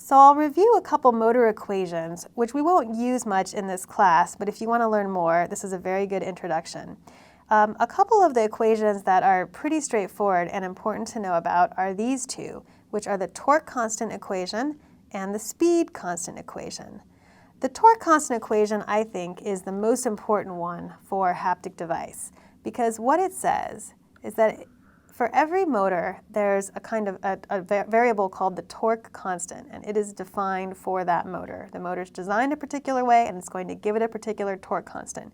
So I'll review a couple motor equations, which we won't use much in this class, but if you want to learn more, this is a very good introduction. A couple of the equations that are pretty straightforward and important to know about are these two, which are the torque constant equation and the speed constant equation. The torque constant equation, I think, is the most important one for a haptic device, because what it says is that for every motor, there's a kind of a variable called the torque constant, and it is defined for that motor. The motor is designed a particular way, and it's going to give it a particular torque constant.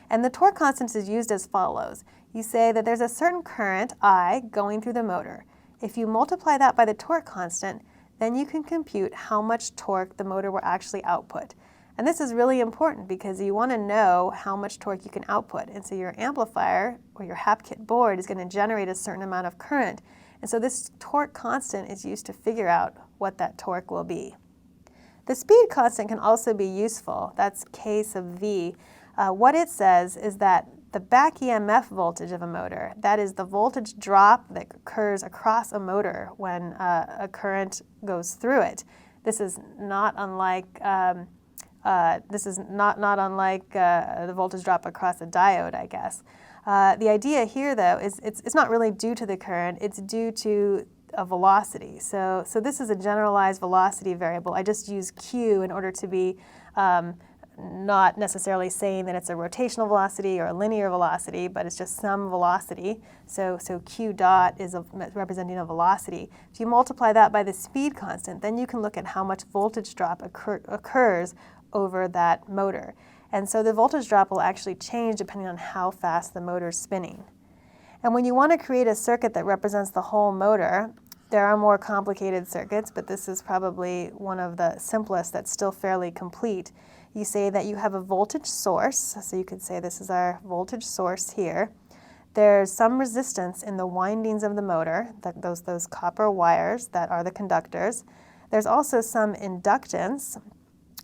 And the torque constant is used as follows. You say that there's a certain current, I, going through the motor. If you multiply that by the torque constant, then you can compute how much torque the motor will actually output. And this is really important because you want to know how much torque you can output. And so your amplifier or your Hapkit board is going to generate a certain amount of current. And so this torque constant is used to figure out what that torque will be. The speed constant can also be useful. That's K sub V. What it says is that the back EMF voltage of a motor, that is the voltage drop that occurs across a motor when a current goes through it. This is not unlike the voltage drop across a diode, I guess. The idea here, though, is it's not really due to the current, it's due to a velocity. So this is a generalized velocity variable. I just use Q in order to be not necessarily saying that it's a rotational velocity or a linear velocity, but it's just some velocity. So Q dot is representing a velocity. If you multiply that by the speed constant, then you can look at how much voltage drop occurs over that motor. And so the voltage drop will actually change depending on how fast the motor is spinning. And when you want to create a circuit that represents the whole motor, there are more complicated circuits, but this is probably one of the simplest that's still fairly complete. You say that you have a voltage source, so you could say this is our voltage source here. There's some resistance in the windings of the motor, those copper wires that are the conductors. There's also some inductance,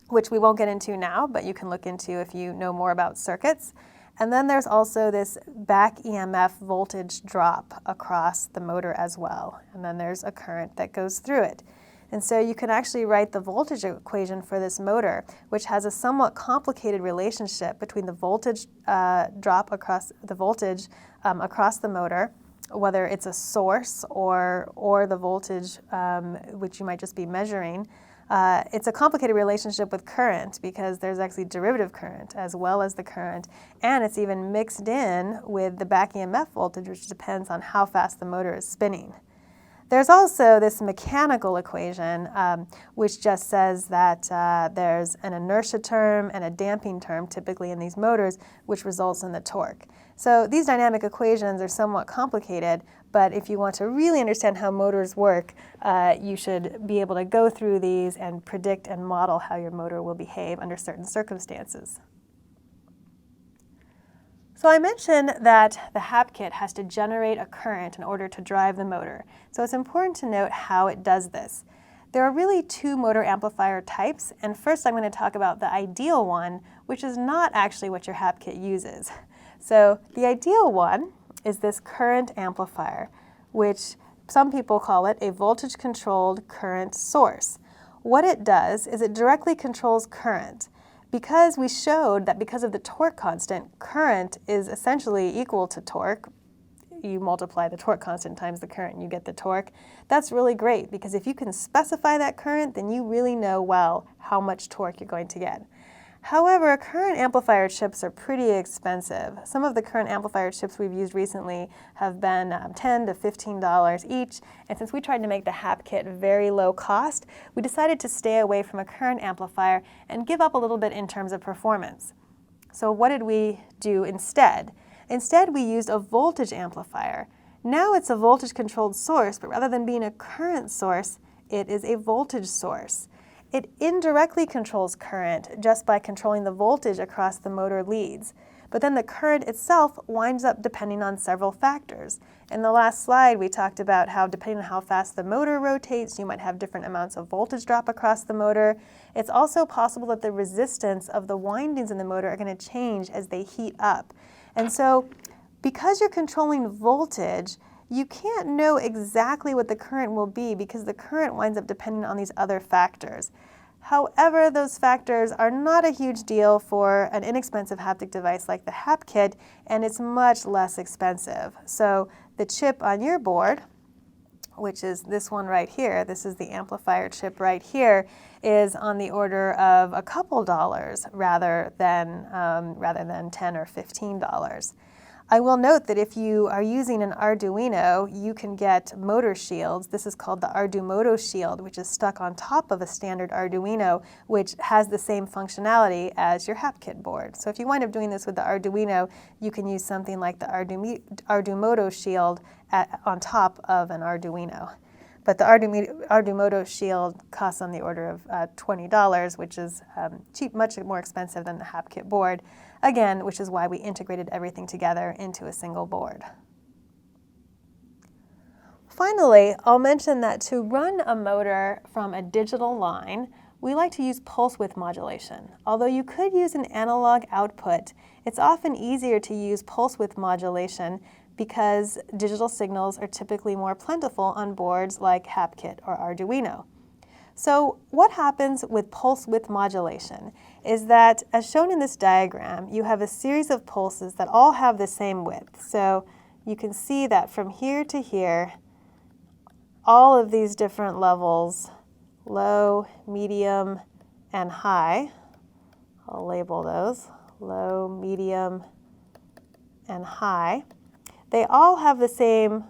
which we won't get into now, but you can look into if you know more about circuits. And then there's also this back EMF voltage drop across the motor as well. And then there's a current that goes through it. And so you can actually write the voltage equation for this motor, which has a somewhat complicated relationship between the voltage drop across the voltage across the motor, whether it's a source or the voltage which you might just be measuring. It's a complicated relationship with current because there's actually derivative current as well as the current, and it's even mixed in with the back EMF voltage, which depends on how fast the motor is spinning. There's also this mechanical equation, which just says that there's an inertia term and a damping term, typically in these motors, which results in the torque. So these dynamic equations are somewhat complicated, but if you want to really understand how motors work, you should be able to go through these and predict and model how your motor will behave under certain circumstances. So I mentioned that the Hapkit has to generate a current in order to drive the motor. So it's important to note how it does this. There are really two motor amplifier types, and first I'm going to talk about the ideal one, which is not actually what your Hapkit uses. So the ideal one is this current amplifier, which some people call it a voltage-controlled current source. What it does is it directly controls current. Because we showed that because of the torque constant, current is essentially equal to torque. You multiply the torque constant times the current and you get the torque. That's really great because if you can specify that current, then you really know well how much torque you're going to get. However, current amplifier chips are pretty expensive. Some of the current amplifier chips we've used recently have been $10 to $15 each, and since we tried to make the Hapkit very low cost, we decided to stay away from a current amplifier and give up a little bit in terms of performance. So what did we do instead? Instead, we used a voltage amplifier. Now it's a voltage-controlled source, but rather than being a current source, it is a voltage source. It indirectly controls current just by controlling the voltage across the motor leads. But then the current itself winds up depending on several factors. In the last slide, we talked about how depending on how fast the motor rotates, you might have different amounts of voltage drop across the motor. It's also possible that the resistance of the windings in the motor are going to change as they heat up. And so because you're controlling voltage, you can't know exactly what the current will be because the current winds up depending on these other factors. However, those factors are not a huge deal for an inexpensive haptic device like the Hapkit, and it's much less expensive. So the chip on your board, which is this one right here, this is the amplifier chip right here, is on the order of a couple dollars rather than $10 or $15. I will note that if you are using an Arduino, you can get motor shields. This is called the Ardumoto shield, which is stuck on top of a standard Arduino, which has the same functionality as your Hapkit board. So if you wind up doing this with the Arduino, you can use something like the Ardumoto shield on top of an Arduino. But the Ardumoto shield costs on the order of $20, which is cheap, much more expensive than the Hapkit board. Again, which is why we integrated everything together into a single board. Finally, I'll mention that to run a motor from a digital line, we like to use pulse width modulation. Although you could use an analog output, it's often easier to use pulse width modulation because digital signals are typically more plentiful on boards like Hapkit or Arduino. So what happens with pulse width modulation is that, as shown in this diagram, you have a series of pulses that all have the same width. So you can see that from here to here, all of these different levels, low, medium, and high, I'll label those, low, medium, and high, they all have the same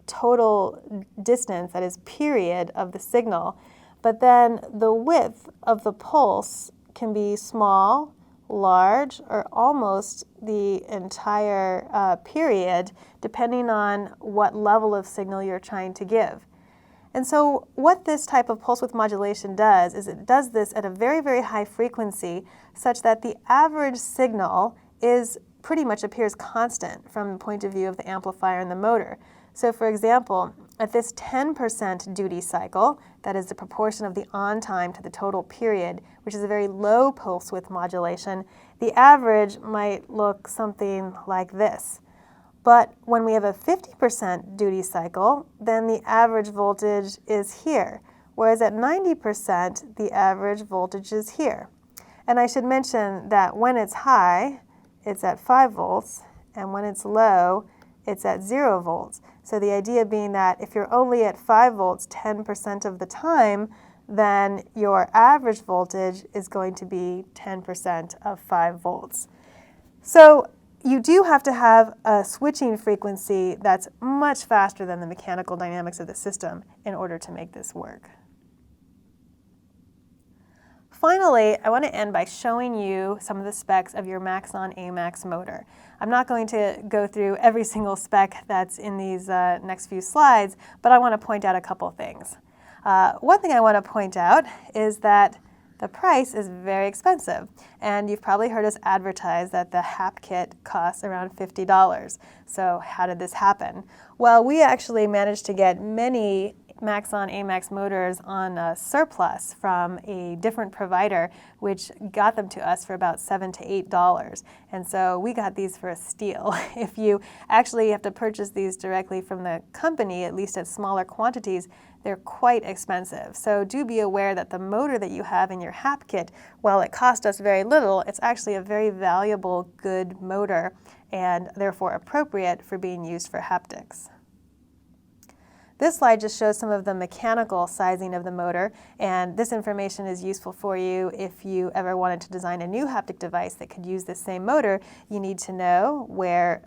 total distance, that is period, of the signal, but then the width of the pulse can be small, large, or almost the entire period, depending on what level of signal you're trying to give. And so what this type of pulse width modulation does is it does this at a very, very high frequency such that the average signal pretty much appears constant from the point of view of the amplifier and the motor. So for example, at this 10% duty cycle, that is the proportion of the on time to the total period, which is a very low pulse width modulation, the average might look something like this. But when we have a 50% duty cycle, then the average voltage is here, whereas at 90%, the average voltage is here. And I should mention that when it's high, it's at 5 volts, and when it's low, it's at 0 volts. So the idea being that if you're only at 5 volts 10% of the time, then your average voltage is going to be 10% of 5 volts. So you do have to have a switching frequency that's much faster than the mechanical dynamics of the system in order to make this work. Finally, I want to end by showing you some of the specs of your Maxon A-max motor. I'm not going to go through every single spec that's in these next few slides, but I want to point out a couple things. One thing I want to point out is that the price is very expensive, and you've probably heard us advertise that the Hapkit costs around $50. So how did this happen? Well, we actually managed to get many Maxon A-max motors on surplus from a different provider, which got them to us for about $7 to $8. And so we got these for a steal. If you actually have to purchase these directly from the company, at least at smaller quantities, they're quite expensive. So do be aware that the motor that you have in your Hapkit, while it cost us very little, it's actually a very valuable, good motor, and therefore appropriate for being used for haptics. This slide just shows some of the mechanical sizing of the motor, and this information is useful for you if you ever wanted to design a new haptic device that could use the same motor. You need to know where,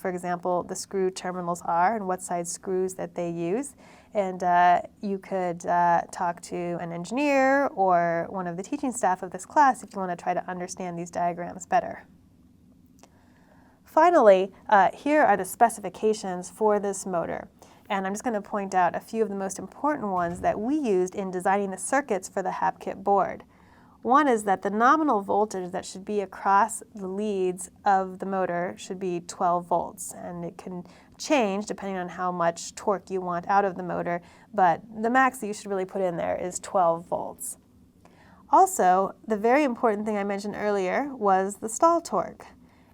for example, the screw terminals are and what size screws that they use. And you could talk to an engineer or one of the teaching staff of this class if you want to try to understand these diagrams better. Finally, here are the specifications for this motor. And I'm just going to point out a few of the most important ones that we used in designing the circuits for the Hapkit board. One is that the nominal voltage that should be across the leads of the motor should be 12 volts, and it can change depending on how much torque you want out of the motor, but the max that you should really put in there is 12 volts. Also, the very important thing I mentioned earlier was the stall torque,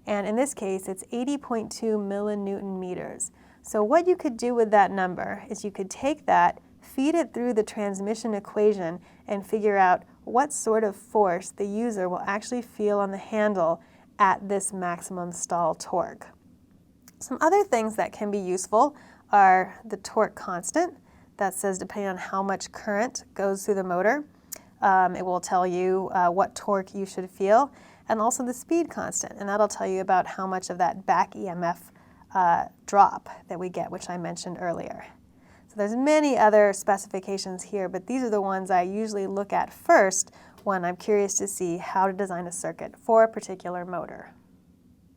and in this case it's 80.2 millinewton meters. So what you could do with that number is you could take that, feed it through the transmission equation, and figure out what sort of force the user will actually feel on the handle at this maximum stall torque. Some other things that can be useful are the torque constant. That says depending on how much current goes through the motor, it will tell you what torque you should feel, and also the speed constant, and that'll tell you about how much of that back EMF drop that we get, which I mentioned earlier. So there's many other specifications here, but these are the ones I usually look at first when I'm curious to see how to design a circuit for a particular motor.